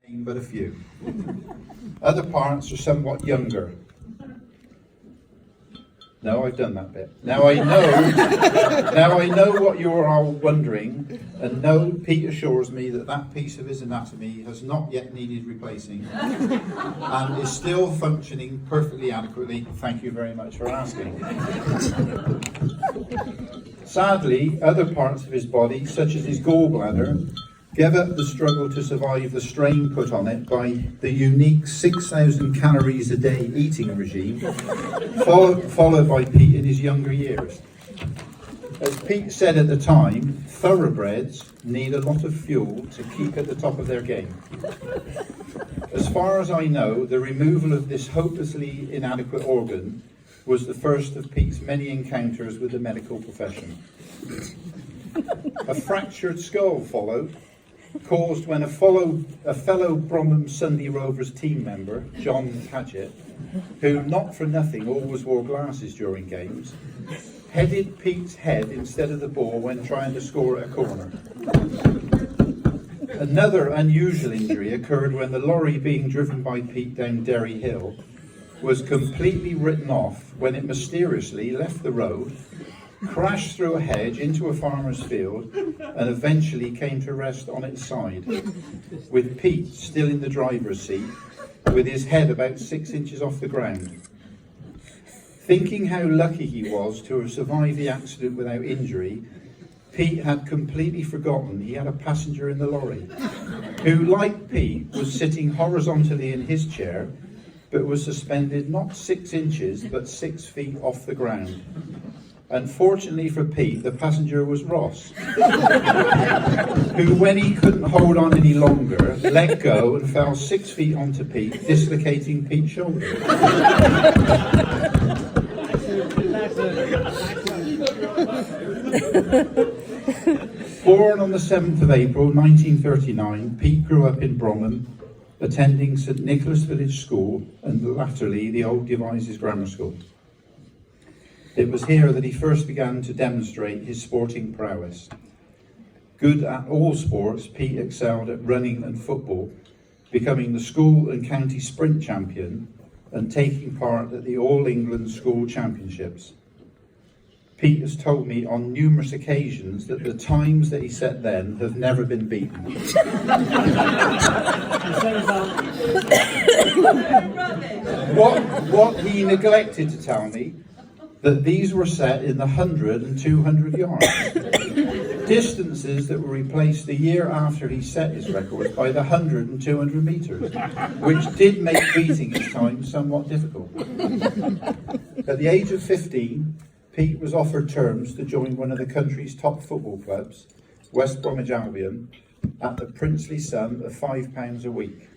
but a few. Other parts are somewhat younger. No, I've done that bit. Now I know what you're all wondering, and no, Pete assures me that that piece of his anatomy has not yet needed replacing and is still functioning perfectly adequately. Thank you very much for asking. Sadly, other parts of his body, such as his gallbladder, gave up the struggle to survive the strain put on it by the unique 6,000 calories a day eating regime, followed by Pete in his younger years. As Pete said at the time, thoroughbreds need a lot of fuel to keep at the top of their game. As far as I know, the removal of this hopelessly inadequate organ was the first of Pete's many encounters with the medical profession. A fractured skull followed, caused when a fellow Bromham Sunday Rovers team member, John Paget, who not for nothing always wore glasses during games, headed Pete's head instead of the ball when trying to score at a corner. Another unusual injury occurred when the lorry being driven by Pete down Derry Hill was completely written off when it mysteriously left the road, crashed through a hedge into a farmer's field, and eventually came to rest on its side, with Pete still in the driver's seat, with his head about 6 inches off the ground. Thinking how lucky he was to have survived the accident without injury, Pete had completely forgotten he had a passenger in the lorry, who, like Pete, was sitting horizontally in his chair, but was suspended not 6 inches, but 6 feet off the ground. Unfortunately for Pete, the passenger was Ross, who, when he couldn't hold on any longer, let go and fell 6 feet onto Pete, dislocating Pete's shoulder. Born on the 7th of April 1939, Pete grew up in Bromham, attending St Nicholas Village School and latterly the Old Devizes Grammar School. It was here that he first began to demonstrate his sporting prowess. Good at all sports, Pete excelled at running and football, becoming the school and county sprint champion and taking part at the All England School Championships. Pete has told me on numerous occasions that the times that he set then have never been beaten. What he neglected to tell me, that these were set in the 100 and 200 yards. Distances that were replaced the year after he set his records by the 100 and 200 metres, which did make beating his time somewhat difficult. At the age of 15, Pete was offered terms to join one of the country's top football clubs, West Bromwich Albion, at the princely sum of £5 a week.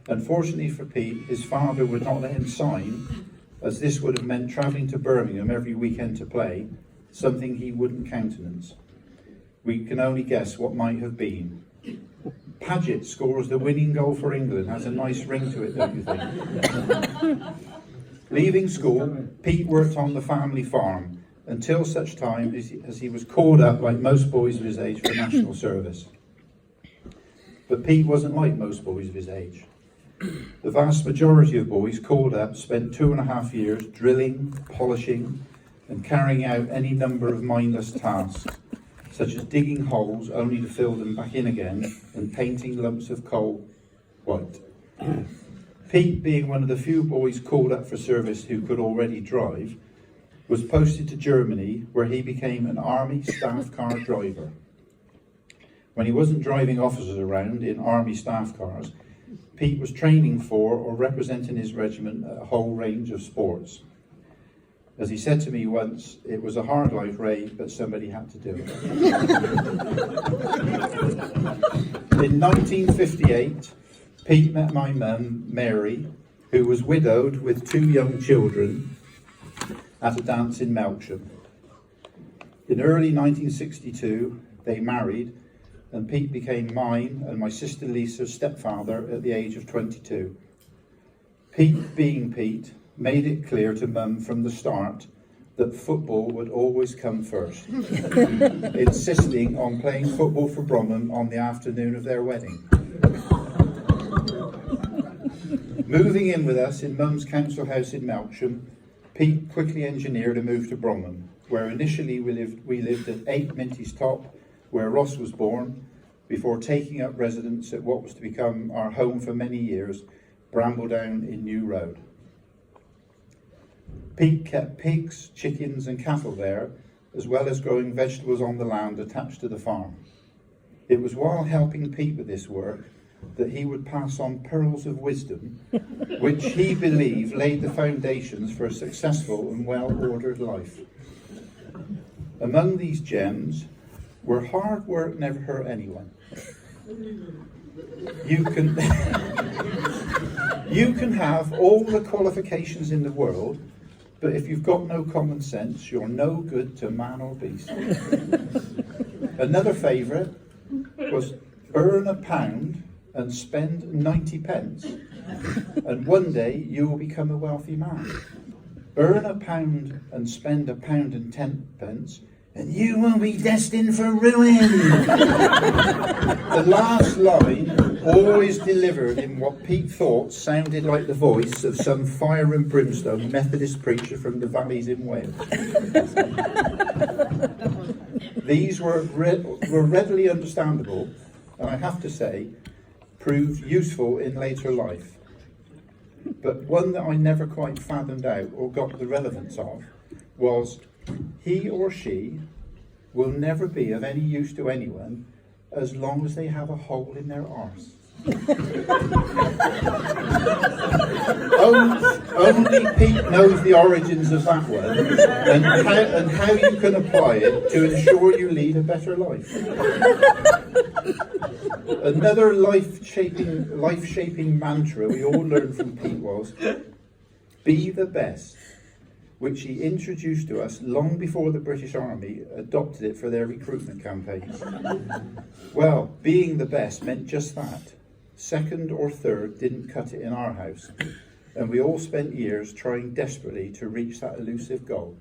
Unfortunately for Pete, his father would not let him sign, as this would have meant travelling to Birmingham every weekend to play, something he wouldn't countenance. We can only guess what might have been. Paget scores the winning goal for England, has a nice ring to it, don't you think? Leaving school, Pete worked on the family farm until such time as he was called up, like most boys of his age, for national service. But Pete wasn't like most boys of his age. The vast majority of boys called up spent 2.5 years drilling, polishing, and carrying out any number of mindless tasks, such as digging holes only to fill them back in again and painting lumps of coal white. Pete, being one of the few boys called up for service who could already drive, was posted to Germany, where he became an army staff car driver. When he wasn't driving officers around in army staff cars, Pete was training for or representing his regiment at a whole range of sports. As he said to me once, it was a hard life, Ray, but somebody had to do it. In 1958, Pete met my mum, Mary, who was widowed with 2 young children, at a dance in Melksham. In early 1962, they married, and Pete became mine and my sister Lisa's stepfather at the age of 22. Pete, being Pete, made it clear to Mum from the start that football would always come first, insisting on playing football for Bromham on the afternoon of their wedding. Moving in with us in Mum's council house in Melksham, Pete quickly engineered a move to Bromham, where initially we lived at 8 Minty's Top, where Ross was born, before taking up residence at what was to become our home for many years, Brambledown in New Road. Pete kept pigs, chickens and cattle there, as well as growing vegetables on the land attached to the farm. It was while helping Pete with this work that he would pass on pearls of wisdom, which he believed laid the foundations for a successful and well-ordered life. Among these gems were hard work never hurt anyone. You can have all the qualifications in the world, but if you've got no common sense, you're no good to man or beast. Another favourite was earn £1 and spend 90 pence, and one day you will become a wealthy man. Earn £1 and spend £1.10, and you will be destined for ruin. The last line, always delivered in what Pete thought sounded like the voice of some fire and brimstone Methodist preacher from the valleys in Wales. These were readily understandable, and I have to say, proved useful in later life. But one that I never quite fathomed out or got the relevance of was he or she will never be of any use to anyone as long as they have a hole in their arse. Only Pete knows the origins of that one and how you can apply it to ensure you lead a better life. Another life-shaping mantra we all learned from Pete was, be the best, which he introduced to us long before the British Army adopted it for their recruitment campaigns. Well, being the best meant just that. Second or third didn't cut it in our house, and we all spent years trying desperately to reach that elusive goal.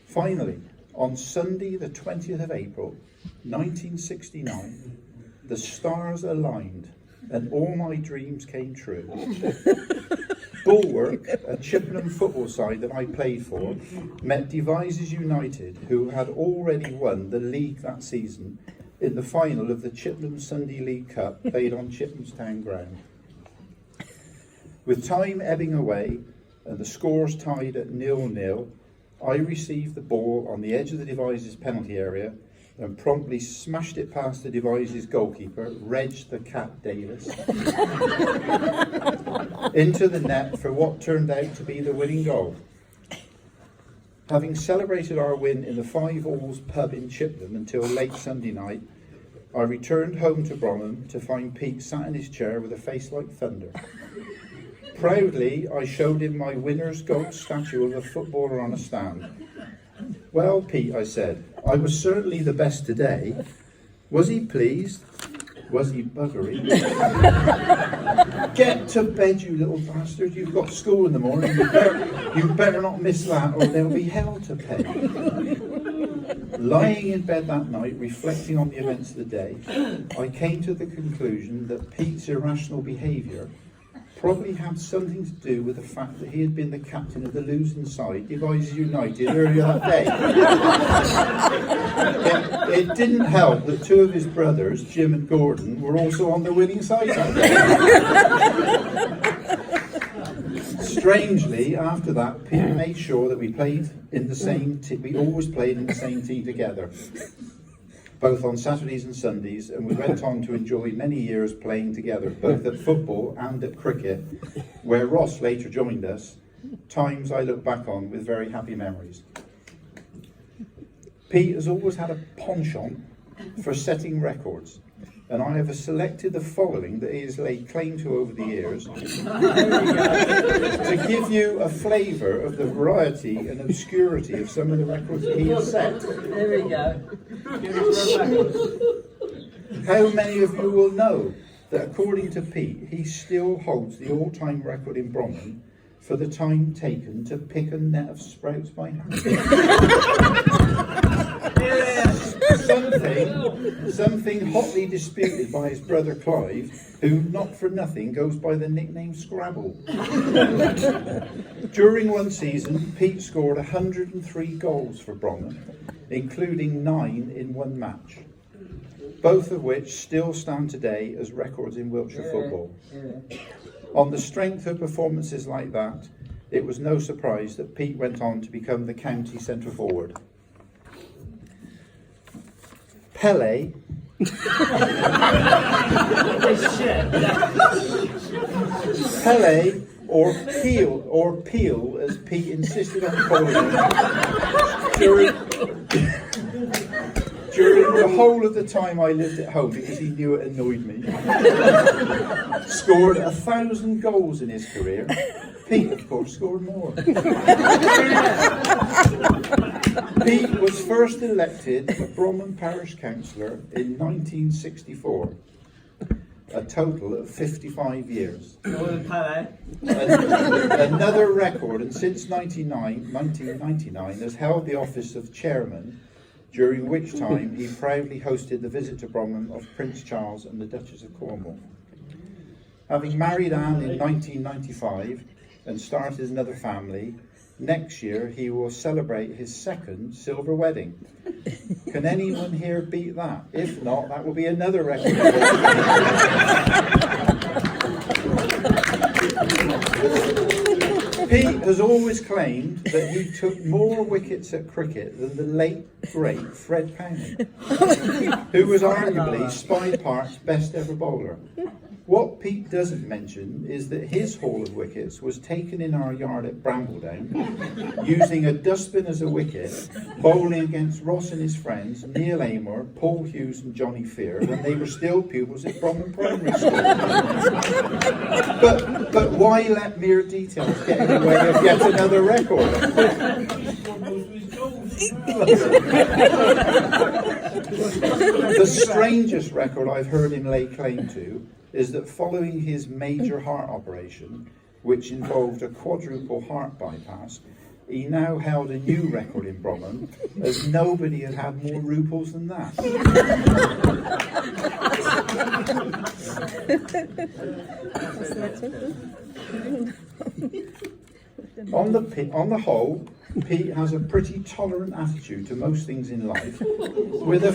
Finally, on Sunday the 20th of April, 1969, the stars aligned and all my dreams came true. Bulwark, a Chippenham football side that I played for, met Devizes United, who had already won the league that season, in the final of the Chippenham Sunday League Cup played on Chippenham's town ground. With time ebbing away and the scores tied at 0-0, I received the ball on the edge of the Devizes penalty area and promptly smashed it past the Devizes goalkeeper, Reg the Cat Davis, into the net for what turned out to be the winning goal. Having celebrated our win in the 5 Alls pub in Chippenham until late Sunday night, I returned home to Bromham to find Pete sat in his chair with a face like thunder. Proudly, I showed him my winner's gold statue of a footballer on a stand. Well, Pete, I said, I was certainly the best today. Was he pleased? Was he buggery? Get to bed, you little bastard. You've got school in the morning. You better not miss that or there'll be hell to pay. Lying in bed that night, reflecting on the events of the day, I came to the conclusion that Pete's irrational behaviour probably had something to do with the fact that he had been the captain of the losing side, Devizes United, earlier that day. It didn't help that 2 of his brothers, Jim and Gordon, were also on the winning side that day. Strangely, after that, Pete made sure that we played in the same we always played in the same team together, both on Saturdays and Sundays, and we went on to enjoy many years playing together, both at football and at cricket, where Ross later joined us, times I look back on with very happy memories. Pete has always had a penchant for setting records, and I have selected the following that he has laid claim to over the years to give you a flavour of the variety and obscurity of some of the records that he has set. There we go. How many of you will know that according to Pete, he still holds the all-time record in Bromham for the time taken to pick a net of sprouts by hand? something hotly disputed by his brother Clive, who, not for nothing, goes by the nickname Scrabble. During one season, Pete scored 103 goals for Bromham, including 9 in one match, both of which still stand today as records in Wiltshire football. On the strength of performances like that, it was no surprise that Pete went on to become the county centre forward. Pele or Peel, as Pete insisted on calling him, during the whole of the time I lived at home, because he knew it annoyed me, scored 1,000 goals in his career. Pete, of course, scored more. Pete was first elected a Bromham Parish Councillor in 1964, a total of 55 years. Another record, and since 1999 has held the office of Chairman, during which time he proudly hosted the visit to Bromham of Prince Charles and the Duchess of Cornwall. Having married Anne in 1995 and started another family, next year he will celebrate his second silver wedding. Can anyone here beat that? If not, that will be another record. Pete has always claimed that he took more wickets at cricket than the late, great Fred Powney, who was arguably Spy Park's best ever bowler. What Pete doesn't mention is that his haul of wickets was taken in our yard at Brambledown, using a dustbin as a wicket, bowling against Ross and his friends, Neil Amor, Paul Hughes and Johnny Fear, when they were still pupils at Bromham Primary School. But why let mere details get in the way of yet another record? The strangest record I've heard him lay claim to is that following his major heart operation, which involved a quadruple heart bypass, he now held a new record in Bromham, as nobody had had more ruples than that. On the whole, Pete has a pretty tolerant attitude to most things in life, with a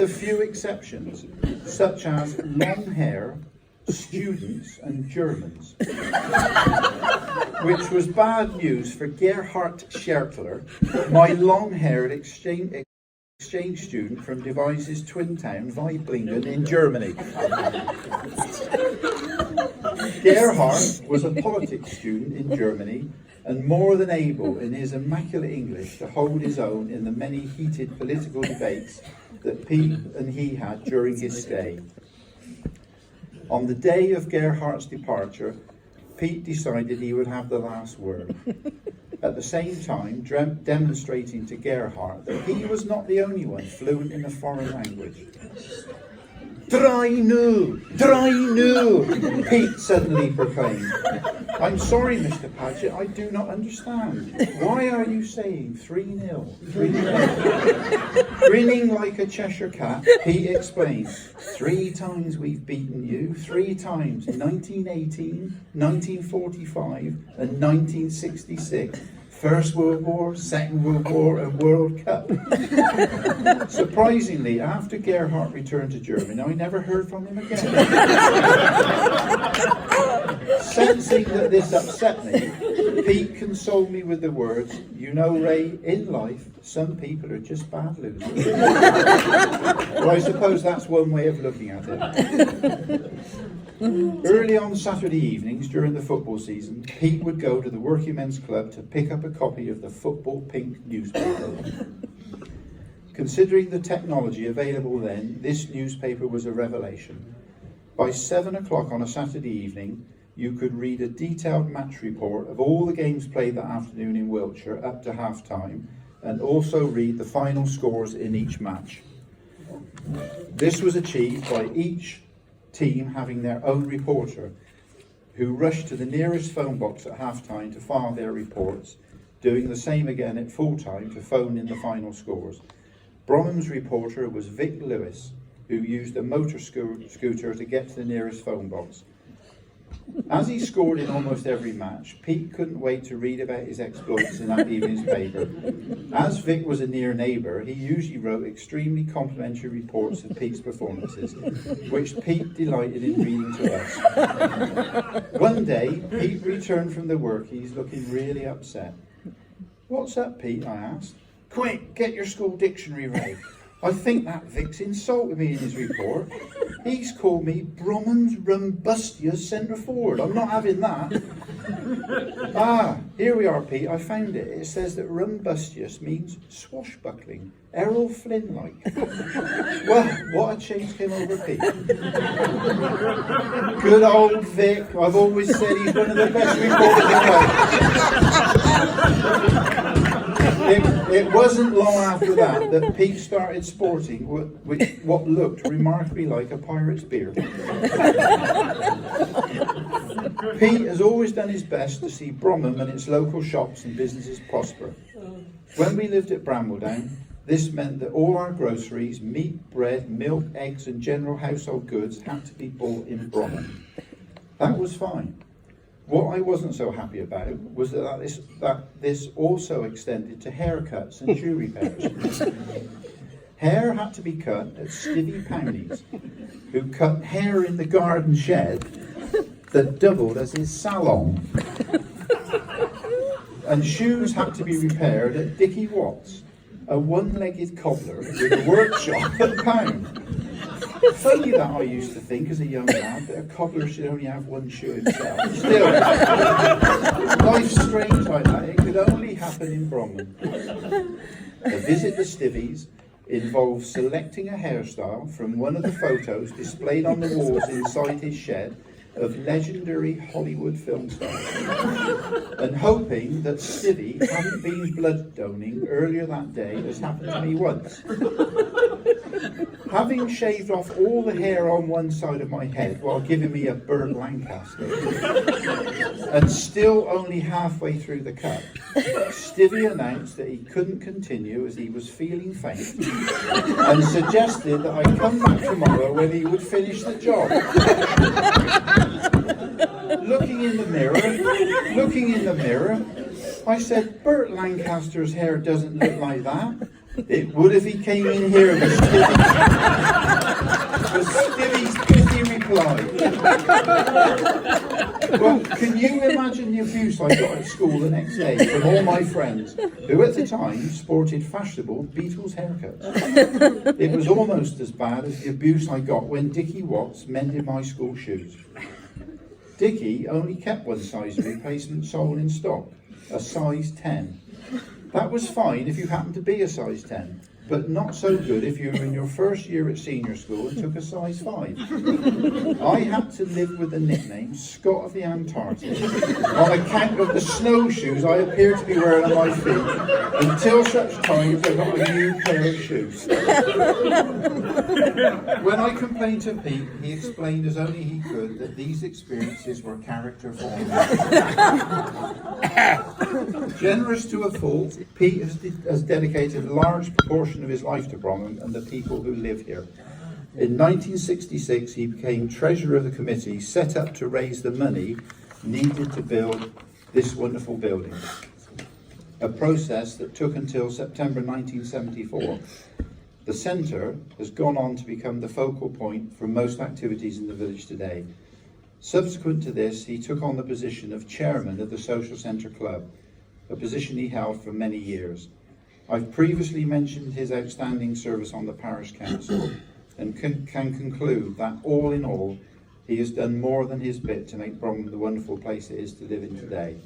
few exceptions, such as long hair, students and Germans, which was bad news for Gerhard Schertler, my long-haired exchange student from Devise's twin town, Weiblingen in Germany. Gerhard was a politics student in Germany and more than able in his immaculate English to hold his own in the many heated political debates that Pete and he had during his stay. On the day of Gerhard's departure, Pete decided he would have the last word, at the same time demonstrating to Gerhard that he was not the only one fluent in a foreign language. Drei nil, Pete suddenly proclaimed. I'm sorry, Mr. Paget, I do not understand. Why are you saying 3-0? 3-0? Grinning like a Cheshire cat, Pete explained. 3 times we've beaten you, 3 times, 1918, 1945 and 1966. First World War, Second World War and World Cup. Surprisingly, after Gerhard returned to Germany, I never heard from him again. Sensing that this upset me, Pete consoled me with the words, you know, Ray, in life, some people are just bad losers. Well, I suppose that's one way of looking at it. Early on Saturday evenings during the football season, Pete would go to the Working Men's Club to pick up a copy of the Football Pink newspaper. Considering the technology available then, this newspaper was a revelation. By 7 o'clock on a Saturday evening, you could read a detailed match report of all the games played that afternoon in Wiltshire up to half-time, and also read the final scores in each match. This was achieved by each team having their own reporter, who rushed to the nearest phone box at half-time to file their reports doing the same again at full time to phone in the final scores. Bromham's reporter was Vic Lewis, who used a motor scooter to get to the nearest phone box. As he scored in almost every match, Pete couldn't wait to read about his exploits in that evening's paper. As Vic was a near neighbour, he usually wrote extremely complimentary reports of Pete's performances, which Pete delighted in reading to us. One day, Pete returned from the workies looking really upset. "What's up, Pete?" I asked. "Quick, get your school dictionary ready. I think that Vic's insulted me in his report. He's called me Bromham's rumbustious centre forward. I'm not having that." "Ah, here we are, Pete. I found it. It says that rumbustious means swashbuckling, Errol Flynn-like." Well, what a change came over Pete. Good old Vic. I've always said he's one of the best reporters in life. It wasn't long after that Pete started sporting what looked remarkably like a pirate's beard. Pete has always done his best to see Bromham and its local shops and businesses prosper. When we lived at Brambledown, this meant that all our groceries, meat, bread, milk, eggs and general household goods had to be bought in Bromham. That was fine. What I wasn't so happy about was that this also extended to haircuts and shoe repairs. Hair had to be cut at Stivvy Powney's, who cut hair in the garden shed that doubled as his salon. And shoes had to be repaired at Dickie Watts, a one-legged cobbler with a workshop at Pound. Funny that I used to think as a young lad that a cobbler should only have one shoe himself. Still, life's strange like that. It could only happen in Bromham. A visit to Stivvy's involved selecting a hairstyle from one of the photos displayed on the walls inside his shed of legendary Hollywood film stars, and hoping that Stivvy hadn't been blood doning earlier that day, as happened to me once. Having shaved off all the hair on one side of my head while giving me a Burt Lancaster, and still only halfway through the cut, Stivvy announced that he couldn't continue as he was feeling faint, and suggested that I come back tomorrow when he would finish the job. Looking in the mirror, I said, "Burt Lancaster's hair doesn't look like that." "It would if he came in here with Stivvy's pithy reply. Well, can you imagine the abuse I got at school the next day from all my friends, who at the time sported fashionable Beatles haircuts? It was almost as bad as the abuse I got when Dickie Watts mended my school shoes. Dickie only kept one size replacement sole in stock, a size 10. That was fine if you happened to be a size 10, but not so good if you were in your first year at senior school and took a size 5. I had to live with the nickname Scott of the Antarctic on account of the snowshoes I appeared to be wearing on my feet until such time as I got a new pair of shoes. When I complained to Pete, he explained as only he could that these experiences were character forming. Generous to a fault, Pete has dedicated a large proportion of his life to Bromham and the people who live here. In 1966, he became treasurer of the committee set up to raise the money needed to build this wonderful building, a process that took until September 1974. The centre has gone on to become the focal point for most activities in the village today. Subsequent to this, he took on the position of chairman of the Social Centre Club, a position he held for many years. I've previously mentioned his outstanding service on the parish council and can conclude that all in all, he has done more than his bit to make Bromham the wonderful place it is to live in today.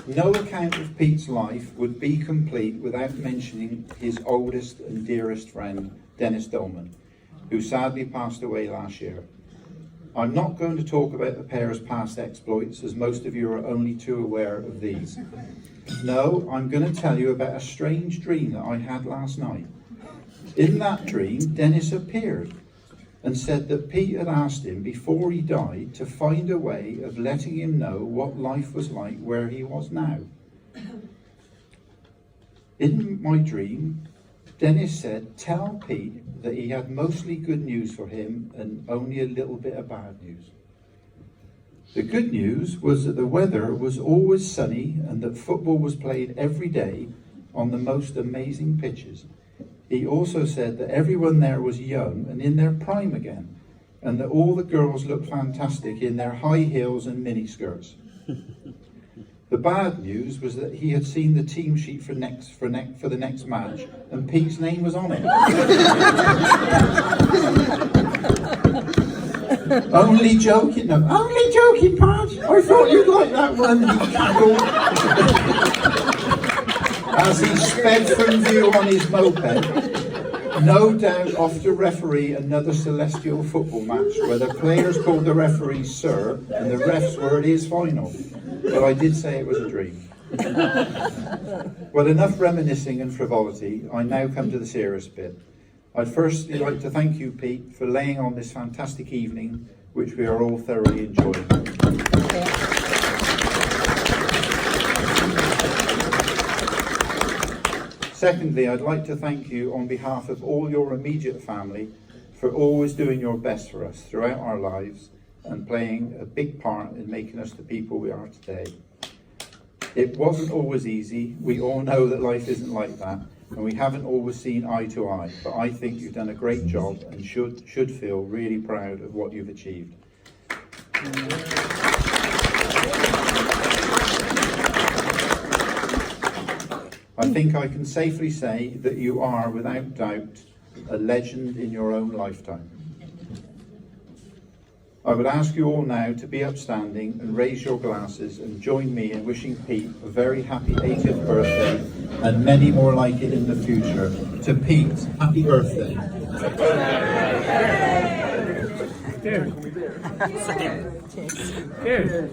No account of Pete's life would be complete without mentioning his oldest and dearest friend, Dennis Dolman, who sadly passed away last year. I'm not going to talk about the pair's past exploits, as most of you are only too aware of these. No, I'm going to tell you about a strange dream that I had last night. In that dream, Dennis appeared. and said that Pete had asked him before he died to find a way of letting him know what life was like where he was now. In my dream, Dennis said, tell Pete that he had mostly good news for him and only a little bit of bad news. The good news was that the weather was always sunny and that football was played every day on the most amazing pitches. He also said that everyone there was young and in their prime again, and that all the girls looked fantastic in their high heels and miniskirts. The bad news was that he had seen the team sheet for the next match, and Pete's name was on it. Only joking, no, only joking, Pat. I thought you'd like that one. He cackled as he sped from view on his moped, no doubt off to referee another celestial football match where the players called the referee sir and the refs were at his final. But I did say it was a dream. Well, enough reminiscing and frivolity. I now come to the serious bit. I'd firstly like to thank you, Pete, for laying on this fantastic evening, which we are all thoroughly enjoying. Secondly, I'd like to thank you on behalf of all your immediate family for always doing your best for us throughout our lives and playing a big part in making us the people we are today. It wasn't always easy. We all know that life isn't like that, and we haven't always seen eye to eye, but I think you've done a great job and should feel really proud of what you've achieved. I think I can safely say that you are, without doubt, a legend in your own lifetime. I would ask you all now to be upstanding and raise your glasses and join me in wishing Pete a very happy 80th birthday and many more like it in the future. To Pete, happy birthday. Cheers. Cheers.